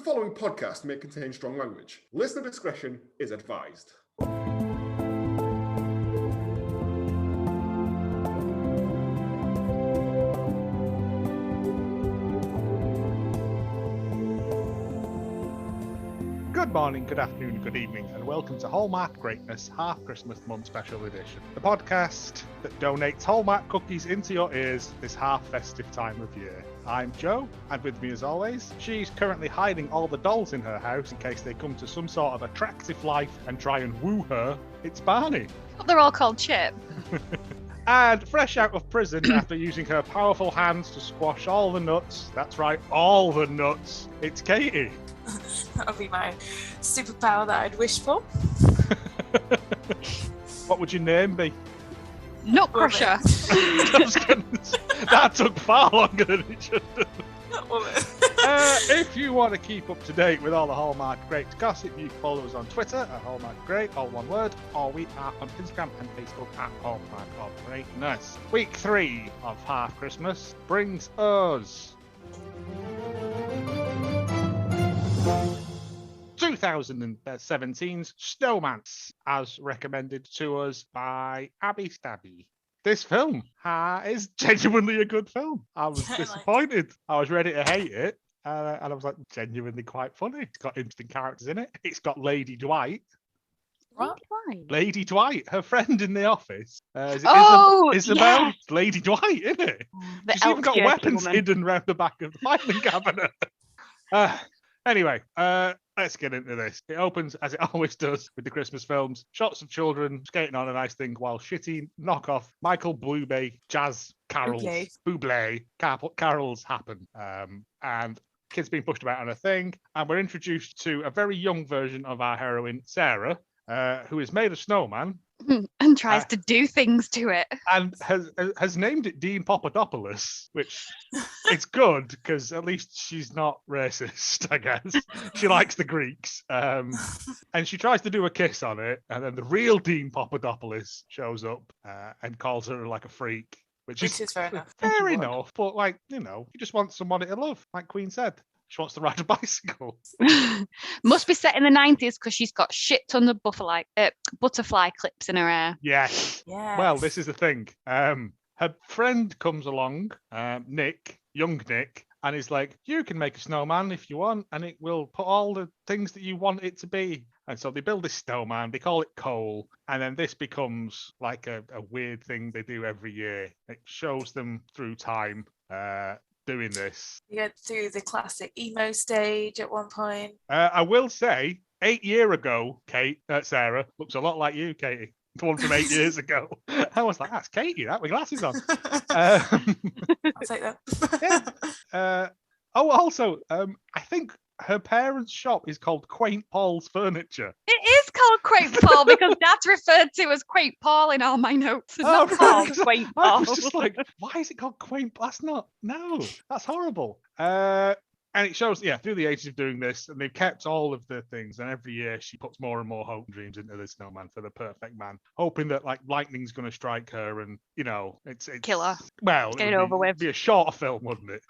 following podcast may contain strong language. Listener discretion is advised. Good morning, good afternoon, good evening, and welcome to Hallmark Greatness Half Christmas Month Special Edition, the podcast that donates Hallmark cookies into your ears this half festive time of year. I'm Joe, and with me as always, she's currently hiding all the dolls in her house in case they come to some sort of attractive life and try and woo her. It's Barney. They're all called Chip. And fresh out of prison after using her powerful hands to squash all the nuts, that's right, all the nuts, it's Katie. That would be my superpower that I'd wish for. What would your name be? Nut Crusher. That took far longer than it should have. If you want to keep up to date with all the Hallmark Great gossip, you can follow us on Twitter at Hallmark Great, all one word, or we are on Instagram and Facebook at Hallmark of Greatness. Week 3 of Half Christmas brings us 2017's Snowmance, as recommended to us by Abbie Stabby. This film is genuinely a good film. I was disappointed. I was ready to hate it. And I was like, genuinely quite funny. It's got interesting characters in it. It's got Lady Dwight. What? Lady Dwight, her friend in the office. Isabel? Yeah. Lady Dwight, isn't it? She's even got weapons woman hidden around the back of the filing cabinet. Anyway, let's get into this. It opens, as it always does, with the Christmas films. Shots of children skating on a nice thing while shitty knockoff Michael Bublé jazz carols happen. And kids being pushed about on a thing. And we're introduced to a very young version of our heroine, Sarah, who is made a snowman. and tries to do things to it. And has named it Dean Popadopolis, which it's good because at least she's not racist, I guess. She likes the Greeks. And she tries to do a kiss on it. And then the real Dean Popadopolis shows up and calls her like a freak. Which is fair enough. Fair enough. But like, you just want somebody to love, like Queen said. She wants to ride a bicycle. Must be set in the 90s because she's got shit ton of butterfly clips in her hair. Yes. Well, this is the thing. Her friend comes along, Nick, young Nick, and is like, you can make a snowman if you want, and it will put all the things that you want it to be. And so they build this snowman, they call it coal, and then this becomes like a weird thing they do every year. It shows them through time doing this. You get through the classic emo stage at one point. I will say, 8 years ago, Sarah looks a lot like you, Katie. The one from 8 years ago. I was like, that's Katie, that with glasses on. I'll take that. Yeah. Also, I think her parents' shop is called Quaint Paul's Furniture. It is called Quaint Paul because that's referred to as Quaint Paul in all my notes. It's not called Quaint Paul. I was just like, why is it called Quaint? That's horrible. And it shows, through the ages of doing this, and they've kept all of the things, and every year she puts more and more hope and dreams into the snowman for the perfect man, hoping that like lightning's going to strike her, and it's killer. Well, get it over with. It'd be a shorter film, wouldn't it?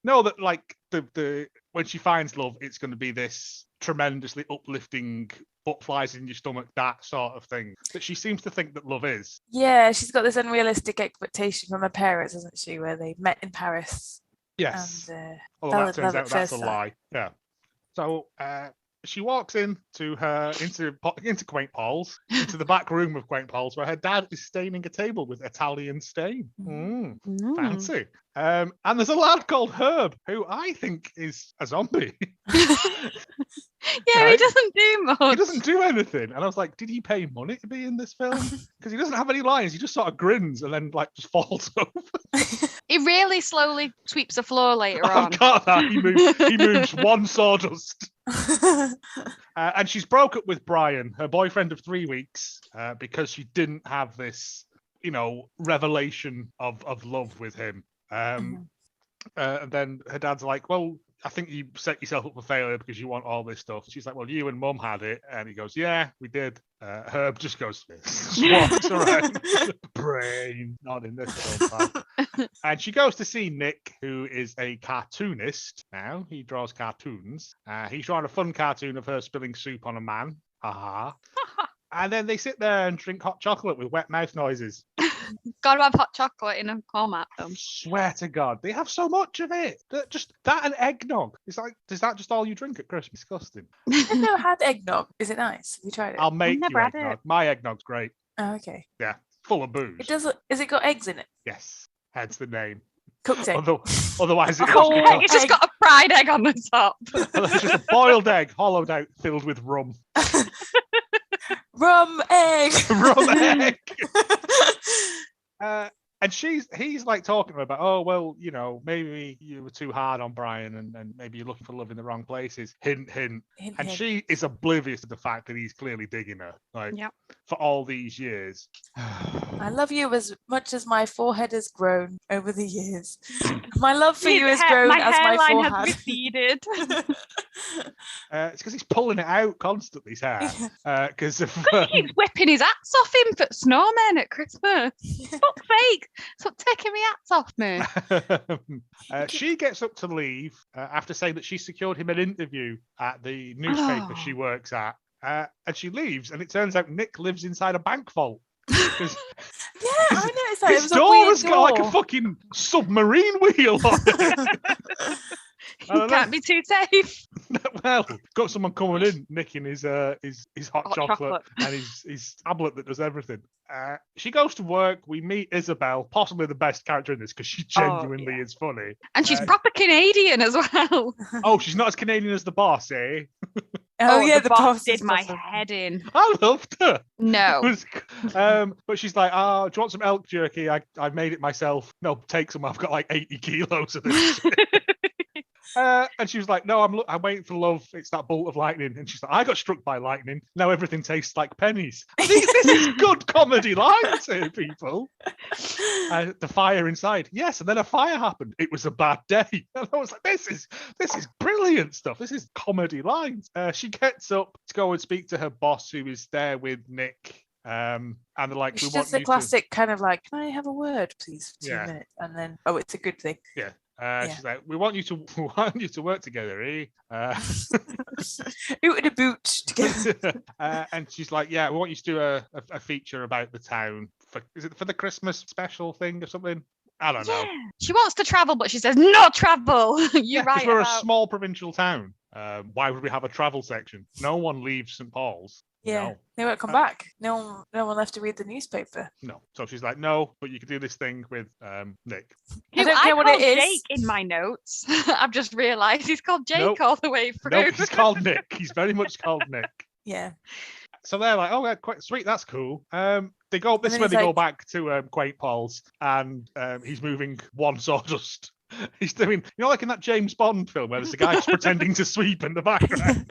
No, that like the when she finds love, it's going to be this tremendously uplifting, butterflies in your stomach, that sort of thing that she seems to think that love is. Yeah, she's got this unrealistic expectation from her parents, hasn't she, where they met in Paris. Yes. And, although that turns out that's a lie. Yeah. So she walks into Quaint Paul's, into the back room of Quaint Paul's, where her dad is staining a table with Italian stain. Fancy. And there's a lad called Herb, who I think is a zombie. Yeah, right? He doesn't do much. He doesn't do anything. And I was like, did he pay money to be in this film? Because he doesn't have any lines. He just sort of grins and then like just falls over. He really slowly sweeps the floor later on. I've got that. He moves one sawdust. And she's broke up with Brian, her boyfriend of 3 weeks, because she didn't have this, revelation of love with him. And then her dad's like, well, I think you set yourself up for failure because you want all this stuff. She's like, well, you and Mum had it. And he goes, yeah, we did. Herb just goes, walks around. Brain, not in this film. And she goes to see Nick, who is a cartoonist now. He draws cartoons. He's drawing a fun cartoon of her spilling soup on a man. Haha. And then they sit there and drink hot chocolate with wet mouth noises. Gotta have hot chocolate in a format film. Swear to God, they have so much of it. Just that and eggnog. It's like, is that just all you drink at Christmas? Disgusting. I've never had eggnog. Is it nice? Have you tried it? I'll make never you had eggnog. it. My eggnog's great. Oh, okay. Yeah, full of booze. It does. Is it got eggs in it? Yes, hence the name. Cooked egg. Otherwise, it's Cold just, egg. It's just got a fried egg on the top. it's just a boiled egg, hollowed out, filled with rum. Rum egg. Rum egg. And he's like talking about, oh, well, you know, maybe you were too hard on Brian and maybe you're looking for love in the wrong places. Hint, hint. Hint, And hint. she is oblivious to the fact that he's clearly digging her, like, Yep. for all these years. I love you as much as my forehead has grown over the years. My love for you has grown as my hairline has forehead. receded. It's because he's pulling it out constantly, his hair. Because of He keeps whipping his hats off him for snowmen at Christmas. Fuck's sake. Stop taking my hats off me. she gets up to leave after saying that she secured him an interview at the newspaper she works at. And she leaves, and it turns out Nick lives inside a bank vault. Yeah, I noticed that. It His was a door weird has got like a door. fucking submarine wheel on it. You can't be too safe. Well, got someone coming in, nicking his hot chocolate and his tablet that does everything. She goes to work. We meet Isabel, possibly the best character in this because she genuinely is funny. And she's proper Canadian as well. Oh, she's not as Canadian as the boss, eh? Oh yeah, the boss is did my awesome. head in. I loved her. No. But she's like, oh, do you want some elk jerky? I made it myself. No, take some. I've got like 80 kilos of this. And she was like, no, I'm waiting for love. It's that bolt of lightning. And she's like, I got struck by lightning. Now everything tastes like pennies. This is good comedy lines here, people. The fire inside. Yes, and then a fire happened. It was a bad day. And I was like, this is brilliant stuff. This is comedy lines. She gets up to go and speak to her boss, who is there with Nick. And they're like, She we does want the you classic kind of like, can I have a word, please, for 2 Yeah. minutes? And then, oh, it's a good thing. Yeah. She's like, we want you to work together, eh? Oot in a boot together. And she's like, yeah, we want you to do a feature about the town. Is it for the Christmas special thing or something? I don't know. She wants to travel, but she says, no travel. You're Yeah, 'cause right. we're about... a small provincial town. Why would we have a travel section? No one leaves St. Paul's. Yeah, No. they won't come back. No one left to read the newspaper. No. So she's like, no, but you could do this thing with Nick. Who I don't care what it called is. Jake in my notes. I've just realised he's called Jake Nope. all the way through. No, he's called Nick. He's very much called Nick. Yeah. So they're like, oh, yeah, quite sweet. That's cool. They go. This is then where he's they go like- back to Quaint Paul's, and he's moving one sawdust. He's doing, like in that James Bond film where there's a guy just pretending to sweep in the background.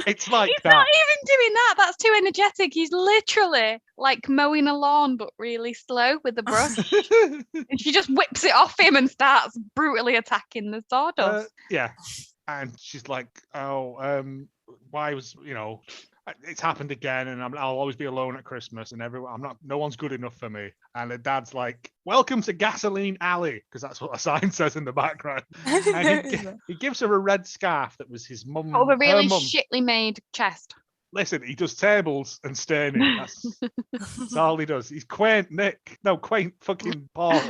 It's like He's that. not even doing that. That's too energetic. He's literally like mowing a lawn, but really slow with a brush. And she just whips it off him and starts brutally attacking the sawdust. Yeah. And she's like, oh, why was, it's happened again, and I'll always be alone at Christmas, and no one's good enough for me. And the dad's like, welcome to Gasoline Alley, because that's what a sign says in the background. I didn't And notice that. he gives her a red scarf that was his mum. Oh, a really her mum. shitly made chest. Listen, he does tables and staining. That's all he does. He's quaint Nick. No, quaint fucking Paul.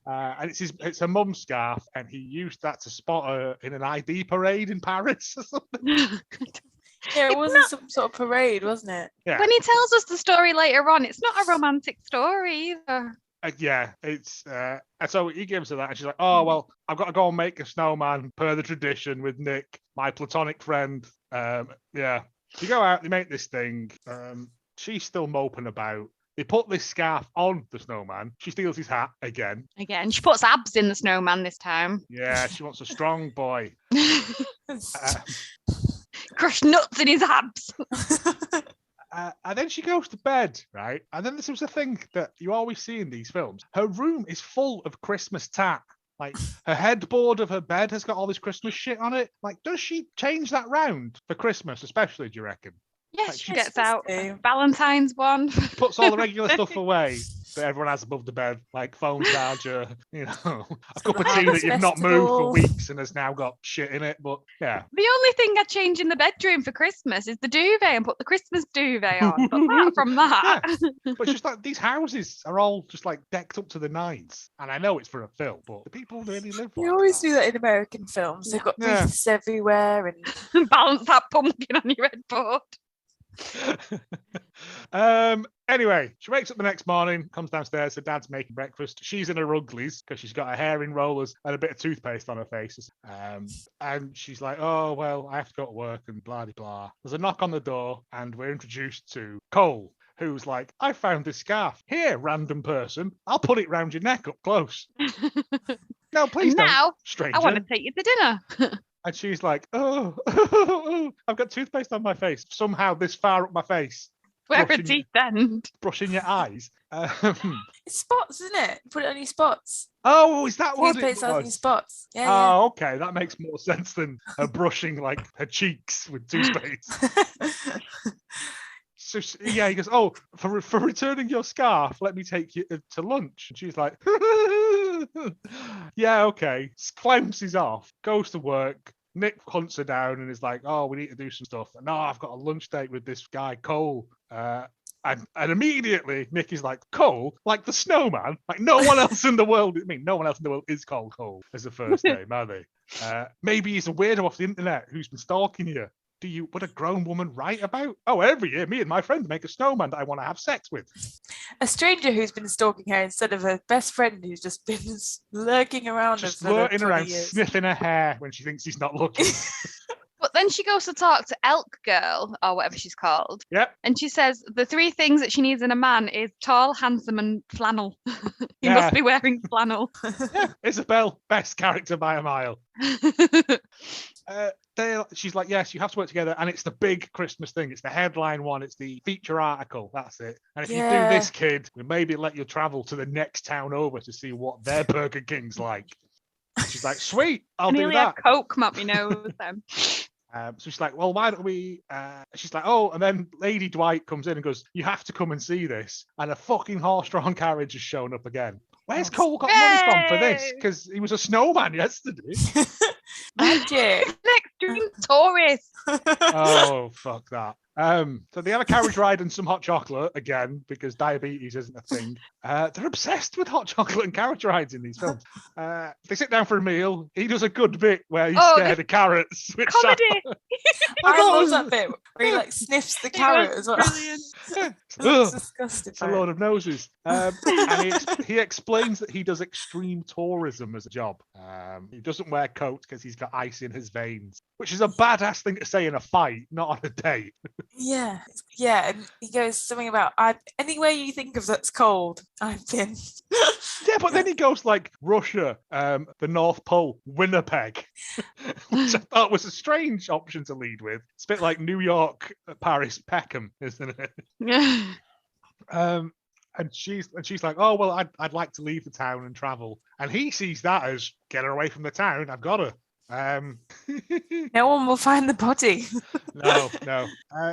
And it's her mum's scarf, and he used that to spot her in an ID parade in Paris or something. Yeah, it wasn't some sort of parade, wasn't it? Yeah. When he tells us the story later on, it's not a romantic story either. Yeah, it's and so he gives her that, and she's like, "Oh well, I've got to go and make a snowman per the tradition with Nick, my platonic friend." Yeah, you go out, they make this thing. She's still moping about. They put this scarf on the snowman. She steals his hat again. Again, she puts abs in the snowman this time. Yeah, she wants a strong boy. Crush nuts in his abs. And then she goes to bed, right? And then this was a thing that you always see in these films. Her room is full of Christmas tat. Like, her headboard of her bed has got all this Christmas shit on it. Like, does she change that round for Christmas, especially, do you reckon? Yes, Like, she she gets supposed out to. Valentine's one. puts all the regular stuff away that everyone has above the bed, like phone charger, a cup of tea that you've not moved for Festival. weeks and has now got shit in it. But yeah. The only thing I change in the bedroom for Christmas is the duvet and put the Christmas duvet on. But apart from that, But it's just like these houses are all just like decked up to the nines. And I know it's for a film, but the people really live You like always that. do that in American films. They've got Yeah. wreaths everywhere, and balance that pumpkin on your headboard. Anyway, she wakes up the next morning, comes downstairs, her dad's making breakfast. She's in her uglies because she's got her hair in rollers and a bit of toothpaste on her face. And she's like, oh, well, I have to go to work and blah, blah, blah. There's a knock on the door and we're introduced to Cole, who's like, I found this scarf. Here, random person. I'll put it round your neck up close. No, please And don't, now, stranger. I want to take you to dinner. And she's like, oh, I've got toothpaste on my face. Somehow this far up my face. Where a Brushing teeth end. Brushing your eyes. it's spots, isn't it? Put it on your spots. Oh, is that what it Toothpaste on your was? spots. Yeah, Oh, okay. That makes more sense than her brushing like her cheeks with toothpaste. So yeah, he goes, oh, for returning your scarf, let me take you to lunch. And she's like, yeah, okay. Flounces off, goes to work. Nick hunts her down and is like, oh, we need to do some stuff. And no, I've got a lunch date with this guy, Cole. And immediately Nick is like, Cole, like the snowman? Like no one else in the world, no one else in the world is called Cole as the first name, are they? Maybe he's a weirdo off the internet who's been stalking you. Would a grown woman write about? Oh, every year, me and my friend make a snowman that I want to have sex with. A stranger who's been stalking her instead of her best friend who's just been lurking around. Just her for lurking 20 around, years. sniffing her hair when she thinks he's not looking. But then she goes to talk to Elk Girl, or whatever she's called. Yep. And she says the 3 things that she needs in a man is tall, handsome, and flannel. He Yeah. must be wearing flannel. Yeah, Isabel, best character by a mile. She's like, yes, you have to work together, and it's the big Christmas thing. It's the headline one. It's the feature article. That's it. And if you do this, kid, we maybe let you travel to the next town over to see what their Burger King's like. And she's like, sweet, I'll do that. Coke map me knows them. So she's like, well, why don't we? She's like, oh, and then Lady Dwight comes in and goes, you have to come and see this. And a fucking horse-drawn carriage has shown up again. Where's Cole got money from for this? Because he was a snowman yesterday. Magic. An extreme tourist. Oh, fuck that. So they have a carriage ride and some hot chocolate again because diabetes isn't a thing. They're obsessed with hot chocolate and carriage rides in these films. They sit down for a meal. He does a good bit where he's scared of carrots. Which Comedy. I love that bit where he like sniffs the carrot as well. Brilliant. That's disgusting. It's a load of noses. And he explains that he does extreme tourism as a job. He doesn't wear coats because he's got ice in his veins, which is a badass thing to say in a fight, not on a date. Yeah, and he goes something about anywhere you think of that's cold, I've been. Yeah, but then he goes like Russia, the North Pole, Winnipeg, which I thought was a strange option to lead with. It's a bit like New York, Paris, Peckham, isn't it? Yeah. And she's like, oh well, I'd like to leave the town and travel, and he sees that as get her away from the town. I've got her. No one will find the body. No.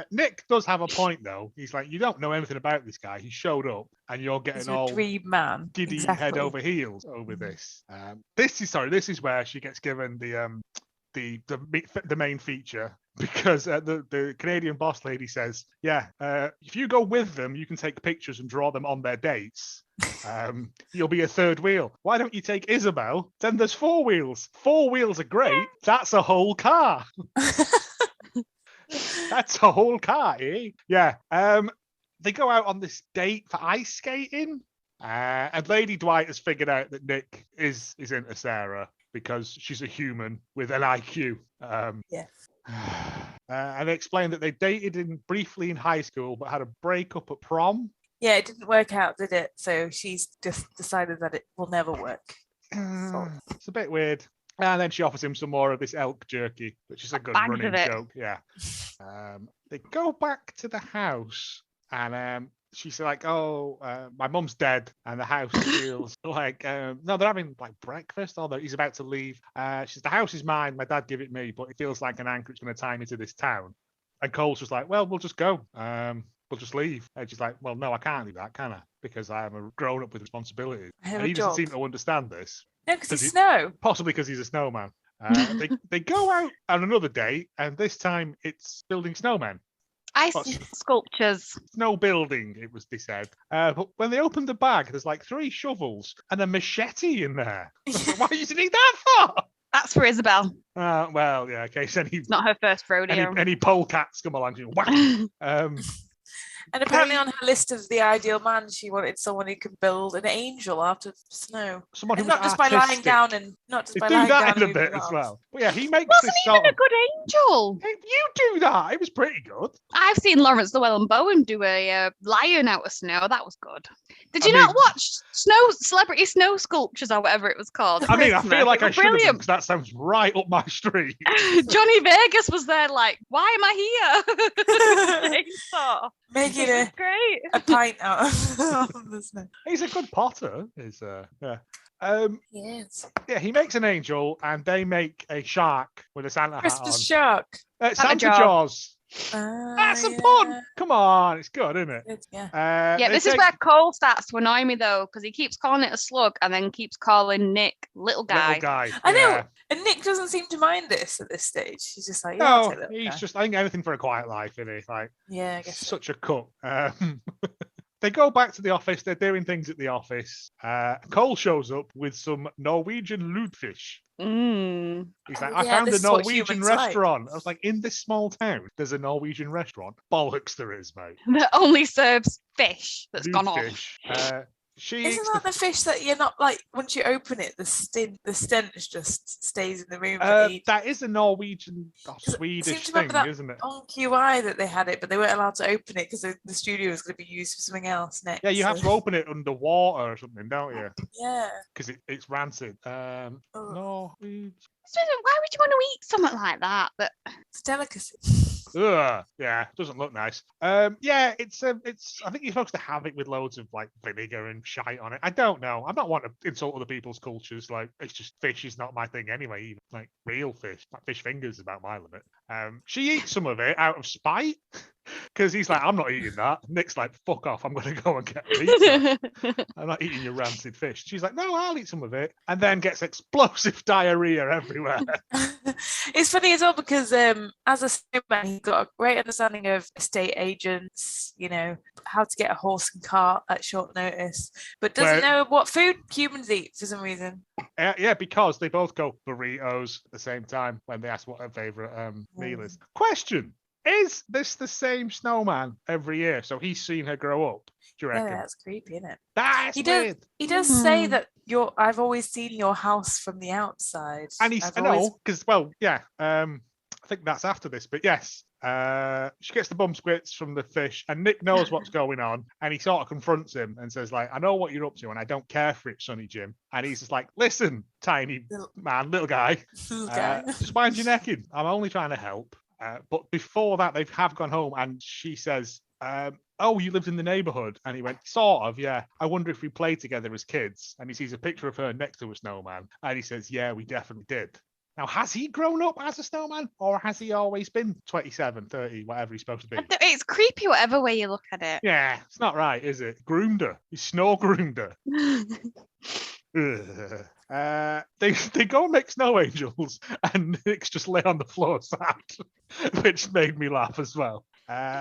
Nick does have a point though. He's like, you don't know anything about this guy. He showed up, and you're getting He's all a dream man. giddy Exactly. head over heels over this. This is where she gets given the main feature, because the Canadian boss lady says, yeah, if you go with them, you can take pictures and draw them on their dates. You'll be a third wheel. Why don't you take Isabel? Then there's 4 wheels. 4 wheels are great. That's a whole car. That's a whole car, eh? Yeah. They go out on this date for ice skating. And Lady Dwight has figured out that Nick is into Sarah because she's a human with an IQ. Yes. And they explained that they dated briefly in high school, but had a breakup at prom. Yeah, it didn't work out, did it? So she's just decided that it will never work. It's a bit weird. And then she offers him some more of this elk jerky, which is a good Bags running of it. joke. Yeah. They go back to the house, and she's like, oh, my mum's dead, and the house feels like no, they're having like breakfast, or he's about to leave. She says, the house is mine. My dad gave it me, but it feels like an anchor. It's going to tie me to this town. And Cole's just like, well, we'll just go. We'll just leave. And she's like, well, no, I can't do that, can I? Because I am a grown up with responsibilities. I have And a he doesn't job. seem to understand this. No, because it's he- snow. Possibly because he's a snowman. They go out on another day, and this time it's building snowmen. Ice What's- sculptures. Snow building, it was they said. But when they opened the bag, there's like 3 shovels and a machete in there. I was like, why do you need that for? That's for Isabel. Well, yeah, in case any It's not her first rodeo. any polecats come along, you whack. And apparently They- on her list of the ideal man, she wanted someone who could build an angel out of snow. Someone who And was not just by lying artistic. down and not just They by do lying that down in a and bit moving as arms. well. But yeah, he makes Wasn't this even sort a of. good angel. Hey, you do that. It was pretty good. I've seen Lawrence Llewellyn-Bowen do a lion out of snow. That was good. Did I you not mean- watch celebrity snow sculptures or whatever it was called? I mean, I Christmas? feel like It I was should have brilliant. because that sounds right up my street. Johnny Vegas was there, like, why am I here? Chainsaw. Making It was great. a pint out of the snow. He's a good potter. Yeah. Yes. Yeah, he makes an angel, and they make a shark with a Santa hat on. Christmas shark. Santa Jaws. Jaws. Ah, That's a yeah. pun. Come on, it's good, isn't it? Yeah. Yeah, They this is take where Cole starts to annoy me though, because he keeps calling it a slug and then keeps calling Nick little guy. little guy. I know. yeah. And Nick doesn't seem to mind this at this stage. He's just like, yeah, I'll No, take that he's guy. just. I think anything for a quiet life, isn't he? Like Yeah, I guess so. such a cut. They go back to the office. They're doing things at the office. Cole shows up with some Norwegian lutefish. Mm. He's like, Oh, I yeah, found a this is what Norwegian humans like. restaurant. I was like, in this small town, there's a Norwegian restaurant. Bollocks, there is, mate. That only serves fish that's gone off. Lutefish. She Isn't eats that the fish that you're not like once you open it, the stench just stays in the room for ages? that is a Norwegian or 'Cause I seem Swedish to thing, remember that isn't it? On QI that they had it, but they weren't allowed to open it because the studio was going to be used for something else next. Yeah, you have so- to open it underwater or something, don't you? Yeah. Because it's rancid. Ugh. Norwegian. Why would you want to eat something like that? But It's delicacy. Ugh, yeah, doesn't look nice. Yeah, it's. I think you're supposed to have it with loads of like vinegar and shite on it. I don't know. I'm not wanting to insult other people's cultures. Like, it's just fish is not my thing anyway. Even like real fish, like fish fingers is about my limit. She eats some of it out of spite because he's like, I'm not eating that. Nick's like, fuck off. I'm gonna go and get pizza. I'm not eating your rancid fish. She's like, no, I'll eat some of it, and then gets explosive diarrhea everywhere. It's funny as well because as a snowman, he's got a great understanding of estate agents, you know, how to get a horse and cart at short notice, but doesn't know what food humans eat for some reason. Yeah, because they both go burritos at the same time when they ask what her favorite meal is. Question: is this the same snowman every year? So he's seen her grow up. Do you Yeah, reckon? that's creepy, isn't it? That's He does- weird. He does say Hmm. that I've always seen your house from the outside. And he's, I've I always- know, because, well, yeah, I think that's after this, but yes, she gets the bum squirts from the fish, and Nick knows what's going on, and he sort of confronts him and says, like, I know what you're up to, and I don't care for it, Sonny Jim. And he's just like, listen, tiny little guy, Little guy. just wind your neck in. I'm only trying to help. But before that, they have gone home, and she says, oh, you lived in the neighborhood? And he went, sort of, yeah. I wonder if we played together as kids. And he sees a picture of her next to a snowman. And he says, yeah, we definitely did. Now, has he grown up as a snowman? Or has he always been 27, 30, whatever he's supposed to be? it's creepy whatever way you look at it. Yeah, it's not right, is it? Groomed her. He snow groomed her. Ugh. They go and make snow angels, and Nick's just lay on the floor sad, which made me laugh as well.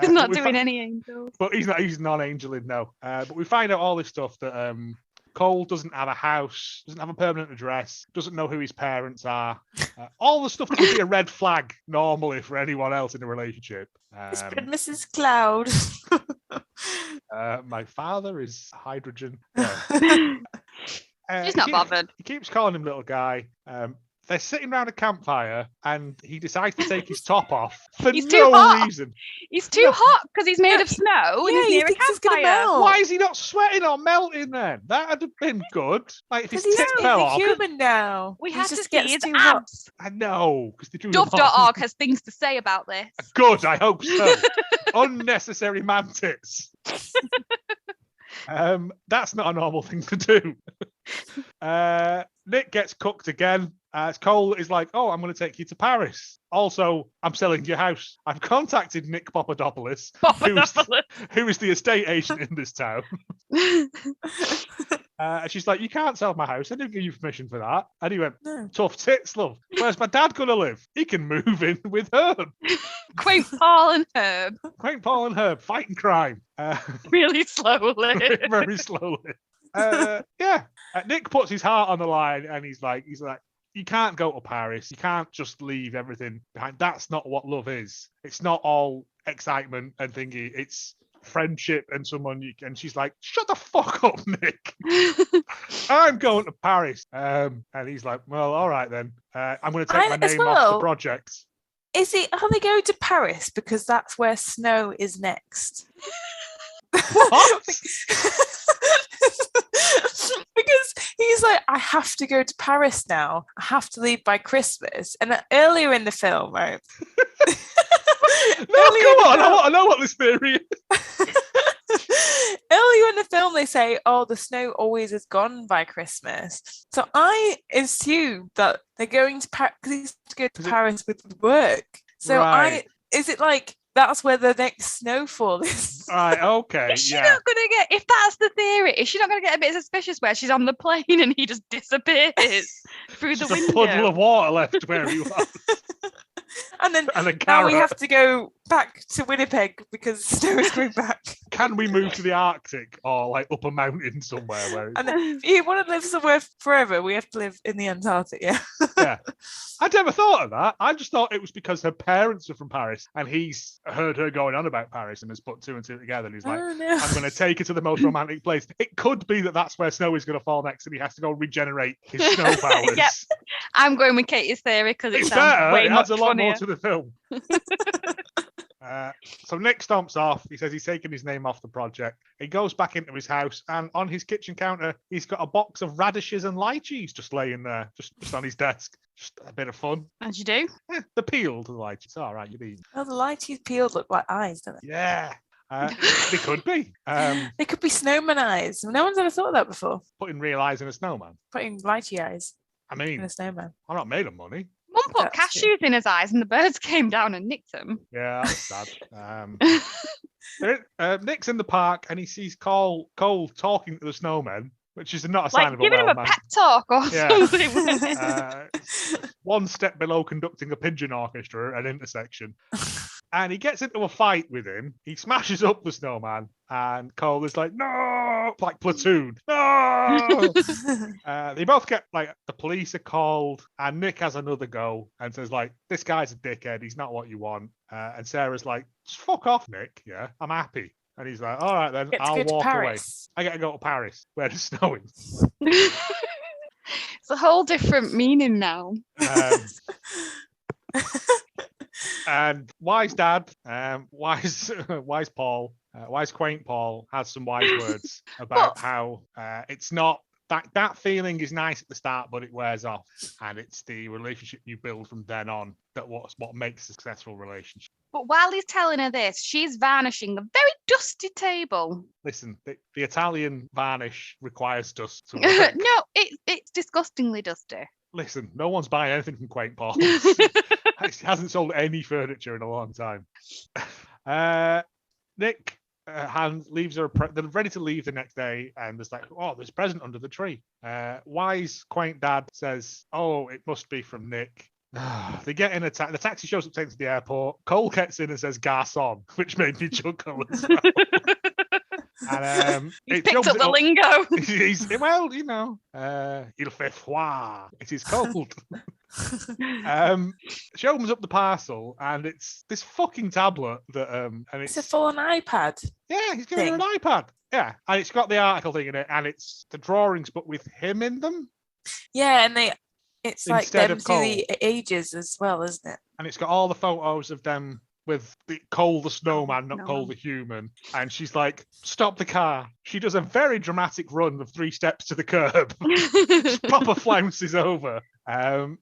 He's not we doing any angels. But he's not. He's non-angeling, no. But we find out all this stuff that Cole doesn't have a house, doesn't have a permanent address, doesn't know who his parents are. All the stuff that would be a red flag normally for anyone else in a relationship. It's been Mrs. Cloud. My father is hydrogen. Yeah. She's not bothered. He keeps calling him little guy. They're sitting around a campfire, and he decides to take his top off for He's too no hot. reason. He's too hot because he's made of snow and Yeah, he's he near a thinks it's gonna campfire. melt. Why is he not sweating or melting then? That'd have been good. Like if his Because he's tit fell a off. human now. We He have to just see gets his too hot. abs. I know, because they drew them on. Dove.org has things to say about this. Good, I hope so. Unnecessary man tits. That's not a normal thing to do. Nick gets cooked again. Cole is like, oh, I'm going to take you to Paris. Also, I'm selling your house. I've contacted Nick Popadopolis, who is the estate agent in this town. And she's like, you can't sell my house. I didn't give you permission for that. And he went, No. tough tits, love. Where's my dad going to live? He can move in with Herb. Quaint Paul and Herb. Quaint Paul and Herb, fighting crime. Really slowly. Very slowly. Nick puts his heart on the line and he's like, you can't go to Paris. You can't just leave everything behind. That's not what love is. It's not all excitement and thingy. It's friendship and someone you can. And she's like, shut the fuck up, Nick. I'm going to Paris. And he's like, well, all right then. I'm going to take my name off the project. Are they going to Paris because that's where snow is next? What? Because he's like, I have to go to Paris now. I have to leave by Christmas. And earlier in the film, right? No, come on. I want to know what this theory is. Earlier in the film, they say, oh, the snow always is gone by Christmas. So I assume that they're going to Paris because he's to go to Paris with work. So Right. is it like that's where the next snowfall is? Right, okay. Is she not going to get, if that's the theory, is she not going to get a bit suspicious where she's on the plane and he just disappears through the Just window? a puddle of water left where he was. And then And a now we carrot. have to go back to Winnipeg because snow is going back. Can we move to the Arctic or like up a mountain somewhere where And then if you want to live somewhere forever, we have to live in the Antarctic. Yeah. yeah. I'd never thought of that. I just thought it was because her parents are from Paris and he's heard her going on about Paris and has put two and two together and he's like, Oh, no. I'm going to take her to the most romantic place. It could be that that's where snow is going to fall next and he has to go regenerate his snow powers. Yep. I'm going with Katie's theory because it It's sounds better. way It much adds a lot funnier. more to the film. So Nick stomps off. He says he's taking his name off the project. He goes back into his house, and on his kitchen counter, he's got a box of radishes and lychees just laying there, just on his desk. Just a bit of fun. As you do. Yeah, the peeled lychees. It's all right, you eat. Oh, the lychees peeled look like eyes, don't they? Yeah, they could be. They could be snowman eyes. No one's ever thought of that before. Putting real eyes in a snowman. Putting lychee eyes I in mean, a snowman. I'm not made of money. Mum put That's true. cashews in his eyes and the birds came down and nicked them. Yeah, that's sad. Nick's in the park and he sees Cole talking to the snowman, which is not a sign Like of a giving him well a man. pep talk or Yeah. something. One step below conducting a pigeon orchestra at an intersection. And he gets into a fight with him. He smashes up the snowman, and Cole is like, no, like Platoon, no. They both get, like, the police are called, and Nick has another go and says, like, this guy's a dickhead. He's not what you want. And Sarah's like, just fuck off, Nick. Yeah, I'm happy. And he's like, all right, then, Get to I'll go to walk away. Paris. I get to go to Paris, where it's snowing. It's a whole different meaning now. And wise dad, wise Paul, wise quaint Paul has some wise words about how it's not that feeling is nice at the start, but it wears off, and it's the relationship you build from then on that what makes a successful relationship. But while he's telling her this, she's varnishing a very dusty table. Listen, the Italian varnish requires dust to work. No, it's disgustingly dusty. Listen, no one's buying anything from Quaint Paul. He hasn't sold any furniture in a long time. Nick leaves her. They're ready to leave the next day, and there's like, oh, there's a present under the tree. Wise Quaint Dad says, oh, it must be from Nick. They get in a taxi. The taxi shows up, takes to the airport. Cole gets in and says "garçon," which made me chuckle as well. And He's picked up the lingo. Well, you know, il fait froid. It is cold. She opens up the parcel, and it's this fucking tablet that and It's a full-on iPad. yeah, he's giving her an iPad. Yeah, and it's got the article thing in it, and it's the drawings, but with him in them, Yeah, and it's like Instead them of through the ages as well, isn't it? and it's got all the photos of them with Cole the snowman, not Cole Snowman. the human. And she's like, stop the car. She does a very dramatic run of 3 steps to the curb. Proper flounces over. And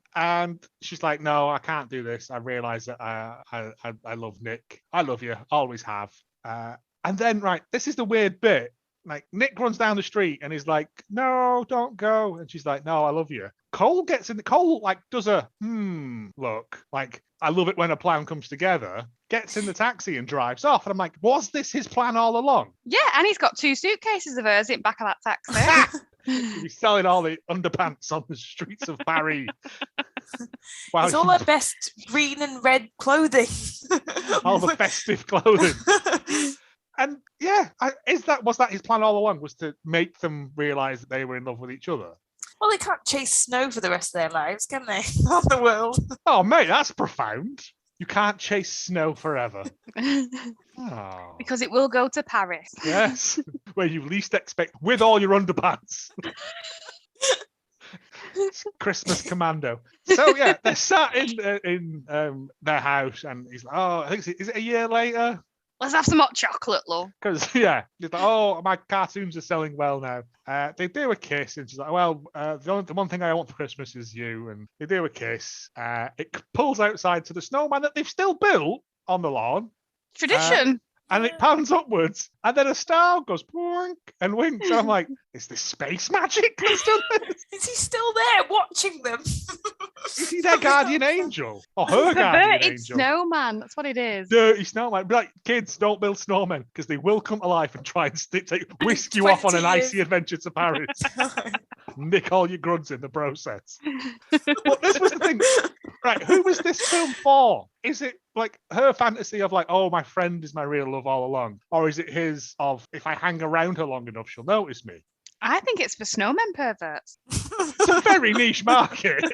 she's like, no, I can't do this. I realise that I love Nick. I love you. Always have. And then, right, this is the weird bit. like Nick runs down the street and he's like, no, don't go. And she's like, no, I love you. Cole gets in. Cole like does a look, like I love it when a plan comes together. Gets in the taxi and drives off. And I'm like, was this his plan all along? Yeah, and he's got 2 suitcases of hers in back of that taxi. He's selling all the underpants on the streets of Paris. It's all her best green and red clothing. All the festive clothing. And yeah, was that his plan all along? Was to make them realise that they were in love with each other? Well, they can't chase snow for the rest of their lives, can they? On the world. Oh, mate, that's profound. You can't chase snow forever. Oh. Because it will go to Paris. Yes, where you least expect, with all your underpants. Christmas commando. So yeah, they're sat in their house, and he's like, "Oh, I think is it a year later? Let's have some hot chocolate, love." Because yeah, he's like, "Oh, my cartoons are selling well now." They do a kiss, and she's like, "Well, the one thing I want for Christmas is you." And they do a kiss. It pulls outside to the snowman that they've still built on the lawn. Tradition. And it pans upwards, and then a star goes boink and winks. And I'm like, is this space magic that's done this? Is he still there watching them? Is he their guardian angel? Or her guardian Perverted angel? snowman. That's what it is. Dirty snowman. Be like, kids, don't build snowmen because they will come to life and try and whisk you off on an 20 years. icy adventure to Paris. Nick all your gruds in the process. But this was the thing. Right, who was this film for? Is it like her fantasy of like, oh, my friend is my real love all along? Or is it his of, if I hang around her long enough, she'll notice me? I think it's for snowmen perverts. It's a very niche market.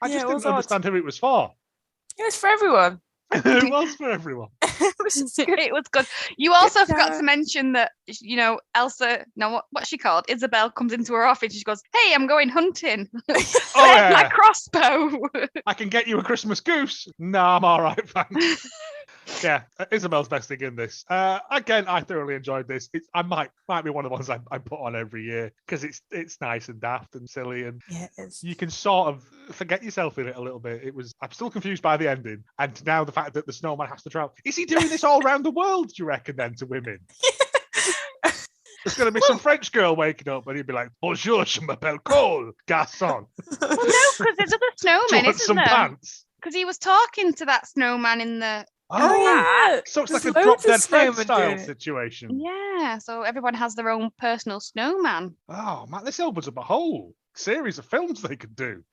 I just didn't understand who it was for. It was for everyone. It was for everyone. It was good. You also forgot to mention that, you know, Elsa, no, what's she called? Isabel comes into her office and she goes, "Hey, I'm going hunting. Where's my crossbow?" I can get you a Christmas goose. No, I'm all right, thanks. Yeah, Isabel's best thing in this. Again, I thoroughly enjoyed this. I might be one of the ones I put on every year because it's nice and daft and silly, and yeah, it is. You can sort of forget yourself in it a little bit. I'm still confused by the ending, and now the fact that the snowman has to travel. Is he doing this all around the world? Do you reckon then to women? There's going to be some French girl waking up and he'd be like, "Bonjour, je m'appelle Cole, garçon." Well, no, because there's other snowmen, isn't some there? pants? Because he was talking to that snowman in the. Oh, yeah. So it's There's like a drop dead Fred snowmen style doing it. situation. Yeah, so everyone has their own personal snowman. Oh man, this opens up a whole series of films they could do.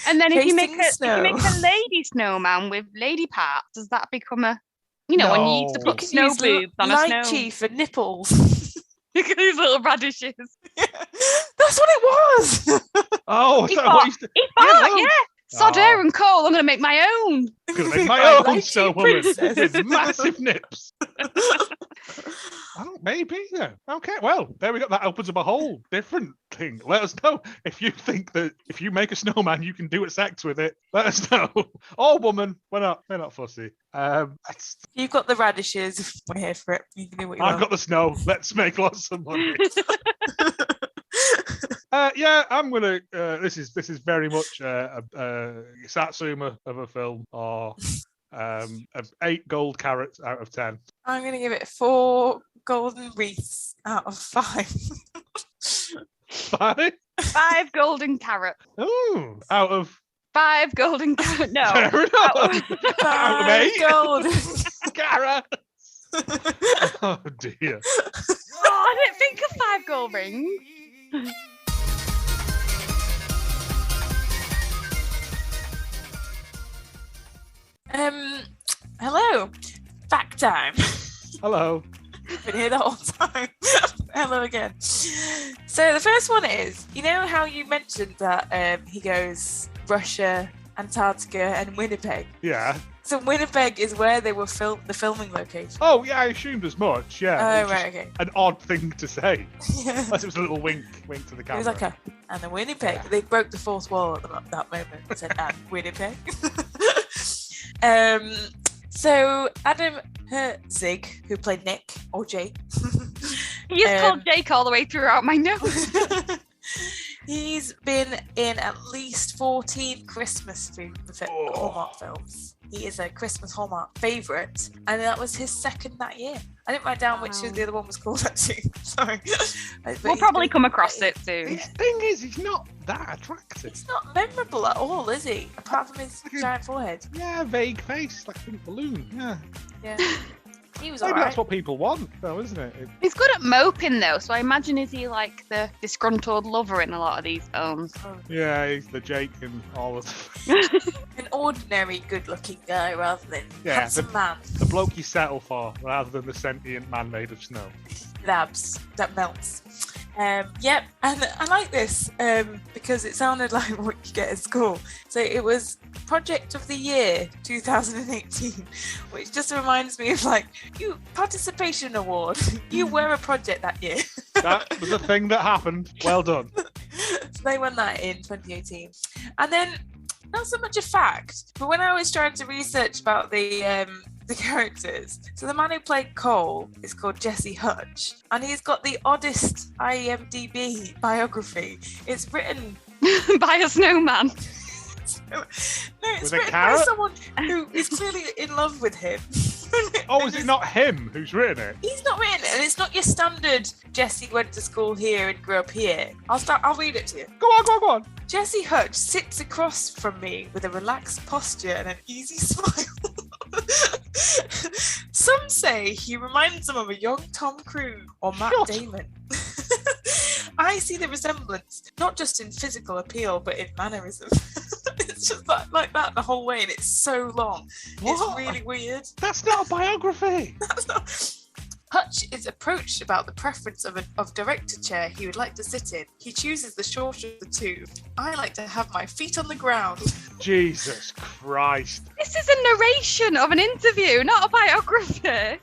And then if you make Tasting a snow. lady snowman with lady parts, does that become a, you know, when you used to No. put snow boobs on a light snow? tea for nipples. Look at these little radishes. That's what it was. Oh, He so thought, what used to- he thought, no. yeah. Sod Oh. her and Cole, I'm going to make my own. Gonna make my My own light snow tea woman princess. with massive nips. Oh, maybe, yeah. Okay, well, there we go. That opens up a whole different thing. Let us know if you think that if you make a snowman, you can do it sex with it. Let us know. Or woman, we're not fussy. You've got the radishes. We're here for it. You can do what you I've want. got the snow. Let's make lots of money. Yeah, I'm gonna. This is very much a Satsuma of a film, or 8 gold carrots out of 10. I'm going to give it 4 golden wreaths out of 5. 5? 5 golden carrots. Ooh, out of 5 golden carrots. No. fair enough. Out of 8 golden. carrots. Oh dear. Oh, I didn't think of 5 gold rings. Hello. Fact time. Hello. You've been here the whole time. Hello again. So the first one is, you know how you mentioned that he goes Russia, Antarctica, and Winnipeg. Yeah. So Winnipeg is where they were the filming location. Oh yeah, I assumed as much. Yeah. Oh, It's just right, okay. An odd thing to say. Yeah. Unless it was a little wink to the It camera. was like and the Winnipeg. They broke the fourth wall at that moment and said, and Winnipeg. So Adam Herzig, who played Nick, or Jake. He is called Jake all the way throughout my notes. He's been in at least 14 Christmas Hallmark films. He is a Christmas Hallmark favourite, and that was his second that year. I didn't write down which the other one was called, actually. Sorry. We'll probably come across it soon. His thing is, he's not that attractive. He's not memorable at all, is he? Apart from his giant forehead. Yeah, vague face, like a pink balloon. Yeah. Yeah. He was Maybe alright. that's what people want, though, isn't it? He's good at moping though, so I imagine is he like the disgruntled lover in a lot of these films? Yeah, he's the Jake and all of An ordinary good-looking guy rather than handsome man. the bloke you settle for, rather than the sentient man made of snow. Labs that melts. Yep, and I like this because it sounded like what you get at school. So it was Project of the Year 2018, which just reminds me of like you participation award. You were a project that year. That was a thing that happened. Well done. So they won that in 2018, and then not so much a fact, but when I was trying to research about the characters. So the man who played Cole is called Jesse Hutch, and he's got the oddest IMDb biography. It's written By a snowman. no, it's With a written by carrot? someone who is clearly in love with him. Oh, is it not him who's written it? He's not written it, and it's not your standard Jesse went to school here and grew up here. I'll read it to you. Go on. Jesse Hutch sits across from me with a relaxed posture and an easy smile. Some say he reminds them of a young Tom Cruise or Matt Damon. I see the resemblance, not just in physical appeal, but in mannerism. It's just like that the whole way, and it's so long. What? It's really weird. That's not a biography. That's not... Hutch is approached about the preference of director chair he would like to sit in. He chooses the shorter of the two. I like to have my feet on the ground. Jesus Christ. This is a narration of an interview, not a biography.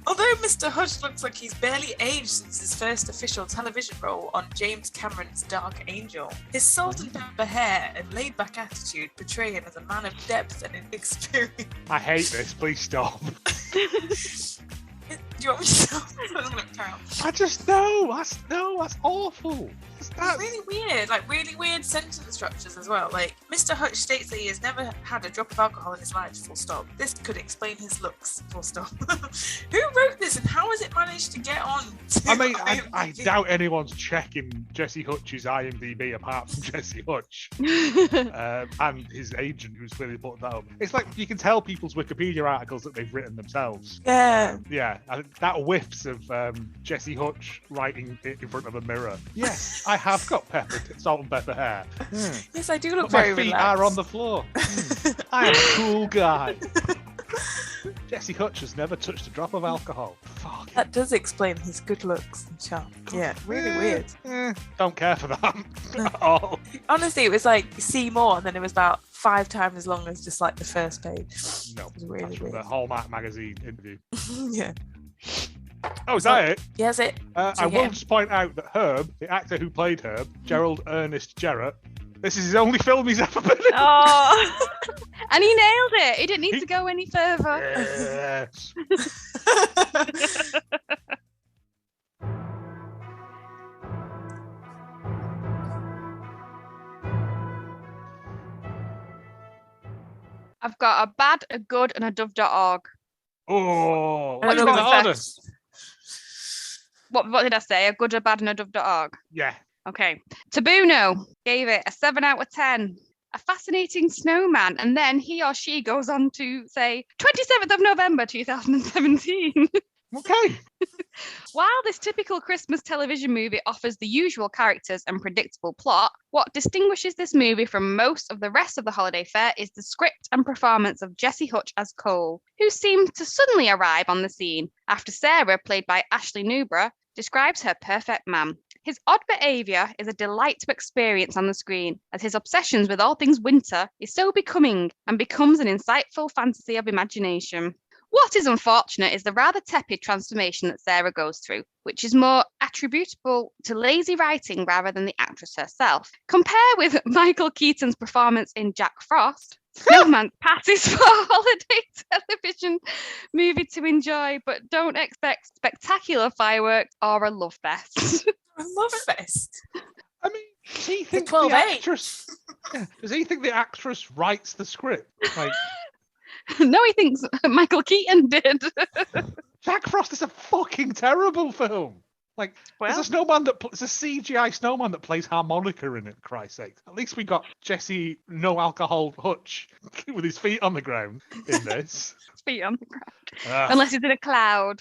Although Mr. Hutch looks like he's barely aged since his first official television role on James Cameron's Dark Angel, his salt and pepper hair and laid-back attitude portray him as a man of depth and experience. I hate this. Please stop. Do you want me to stop? I'm gonna carry on. I just know. That's awful. It's really weird, like really weird sentence structures as well. Like, Mr. Hutch states that he has never had a drop of alcohol in his life, full stop. This could explain his looks, full stop. Who wrote this and how has it managed to get on? I mean, I doubt anyone's checking Jesse Hutch's IMDb apart from Jesse Hutch and his agent, who's clearly put that up. It's like you can tell people's Wikipedia articles that they've written themselves. Yeah. Yeah, that whiffs of Jesse Hutch writing it in front of a mirror. Yes, I have got salt and pepper hair. Yes, I do look But very my feet relaxed. are on the floor. I am a cool guy. Jesse Hutch has never touched a drop of alcohol. Fuck. That does explain his good looks and charm. Yeah, really weird. Don't care for that at all. Honestly, it was like see more, and then it was about 5 times as long as just like the first page. No, It was really that's from weird. the Hallmark magazine interview. Yeah. Oh, is that it? Yes, it. I will just point out that Herb, the actor who played Herb, Gerald Ernest Jarrett, this is his only film he's ever been in. Oh, and he nailed it. He didn't need to go any further. Yes. I've got a bad, a good, and a dove.org. Oh, I what don't you know got the order? What did I say? A good, a bad, and a dove.org. Yeah. Okay. Tabuno gave it a 7 out of 10. A fascinating snowman. And then he or she goes on to say 27th of November 2017. Okay. While this typical Christmas television movie offers the usual characters and predictable plot, what distinguishes this movie from most of the rest of the holiday fare is the script and performance of Jesse Hutch as Cole, who seemed to suddenly arrive on the scene after Sarah, played by Ashley Newborough, describes her perfect man. His odd behaviour is a delight to experience on the screen, as his obsessions with all things winter is so becoming and becomes an insightful fantasy of imagination. What is unfortunate is the rather tepid transformation that Sarah goes through, which is more attributable to lazy writing rather than the actress herself. Compare with Michael Keaton's performance in Jack Frost. Snowman passes for a holiday television movie to enjoy, but don't expect spectacular fireworks or a love fest. A love fest. I mean, does he think the 12-8. actress? Yeah, does he think the actress writes the script? Like, No, he thinks Michael Keaton did. Jack Frost is a fucking terrible film. Like, there's Well. a snowman it's a CGI snowman that plays harmonica in it, for Christ's sake. At least we got Jesse No Alcohol Hutch with his feet on the ground in this. Feet on the ground. Ugh. Unless he's in a cloud.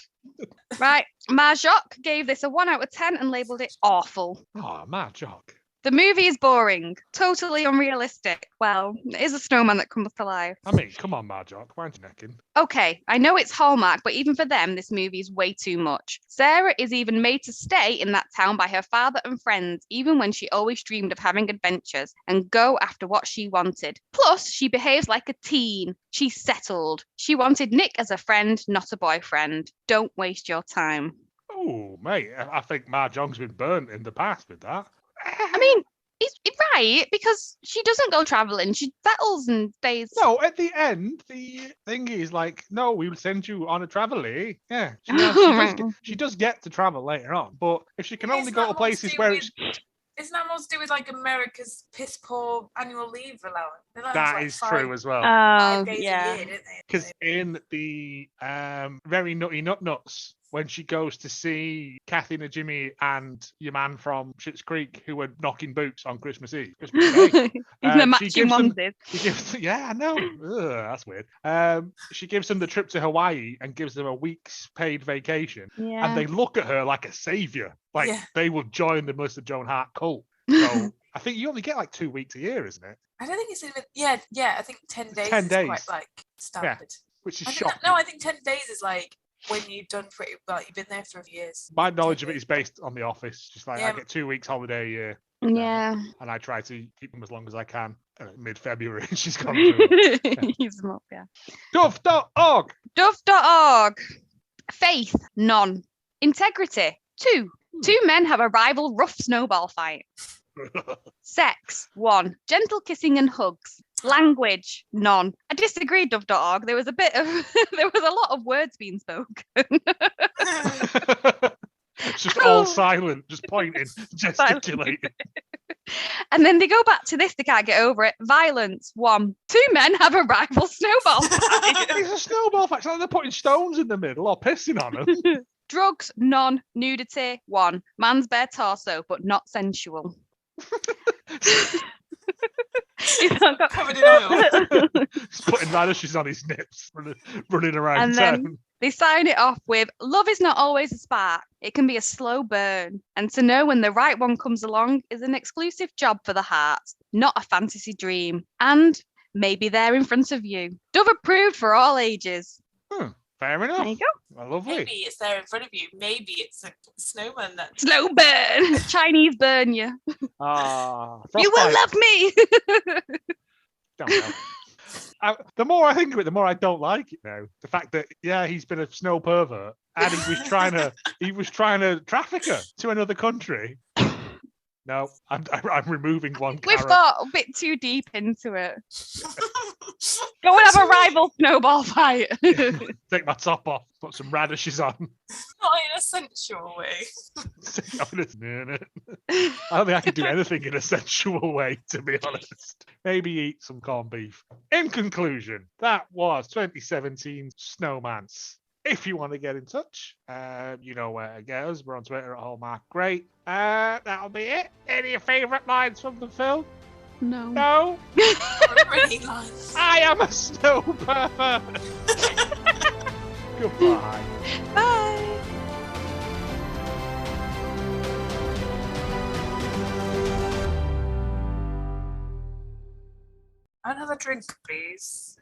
Right. Marjock gave this a 1 out of 10 and labelled it awful. Oh, Marjock. The movie is boring, totally unrealistic. Well, it is a snowman that comes to life. I mean, come on, Marjock. Why aren't you necking? Okay, I know it's Hallmark, but even for them, this movie is way too much. Sarah is even made to stay in that town by her father and friends, even when she always dreamed of having adventures and go after what she wanted. Plus, she behaves like a teen. She's settled. She wanted Nick as a friend, not a boyfriend. Don't waste your time. Oh, mate, I think Marjock's been burnt in the past with that. I mean, he's right, because she doesn't go travelling. She settles and stays. No, at the end, the thing is like, no, we will send you on a travel, eh? Yeah, she does get to travel later on, but if she can only go to places where it's... Isn't that more to do with like America's piss poor annual leave allowance? That is true as well. 5 days a yeah. year, didn't they? Because in the Very Nutty Nut Nuts, when she goes to see Kathy and Jimmy and your man from Schitt's Creek who were knocking boots on Christmas Eve. Christmas Day, Even the matching onesies. Yeah, I know. Ugh, that's weird. She gives them the trip to Hawaii and gives them a week's paid vacation. Yeah. And they look at her like a savior. Like they will join the Melissa Joan Hart cult. So I think you only get like 2 weeks a year, isn't it? I don't think it's even. Yeah. I think 10 days 10 is days. quite like standard. Which is I think shocking. no, I think 10 days is like when you've done pretty well. You've been there for a few years. My knowledge of it is based on The Office. Just like I get 2 weeks holiday a year. Yeah. And I try to keep them as long as I can. Mid-February, she's gone through. Use them up, yeah. Dove.org. Dove.org. Faith, none. Integrity, 2. 2 men have a rival rough snowball fight. Sex, 1. Gentle kissing and hugs. Language, none. I disagree, Dove.org. There was a lot of words being spoken. It's just all silent, just pointing, gesticulating. And then they go back to this, they can't get over it. Violence, 1. 2 men have a rival snowball fight. It's a snowball fight. It's like they're putting stones in the middle or pissing on them. Drugs, none. Nudity, 1. Man's bare torso, but not sensual. Covered in oil. He's putting radishes on his nips, running around And town. then they sign it off with, love is not always a spark. It can be a slow burn. And to know when the right one comes along is an exclusive job for the heart, not a fantasy dream. And maybe they're in front of you. Dove approved for all ages. Fair enough. There you go. Lovely. Maybe it's there in front of you. Maybe it's a snowman that. Slow burn. Chinese burn you. You will love me. Don't know. The more I think of it, the more I don't like it now. The fact that he's been a snow pervert and he was trying to traffic her to another country. No, I'm removing one. We've carrot. thought a bit too deep into it. Go and have a rival snowball fight. Take my top off, put some radishes on. Not in a sensual way. I don't think I can do anything in a sensual way, to be honest. Maybe eat some corned beef. In conclusion, that was 2017 Snowmance. If you want to get in touch, you know where to get us. We're on Twitter at Hallmark Great. That'll be it. Any of your favourite lines from the film? No. No? Really nice. I am a snow pervert. Goodbye. Bye. Another drink, please.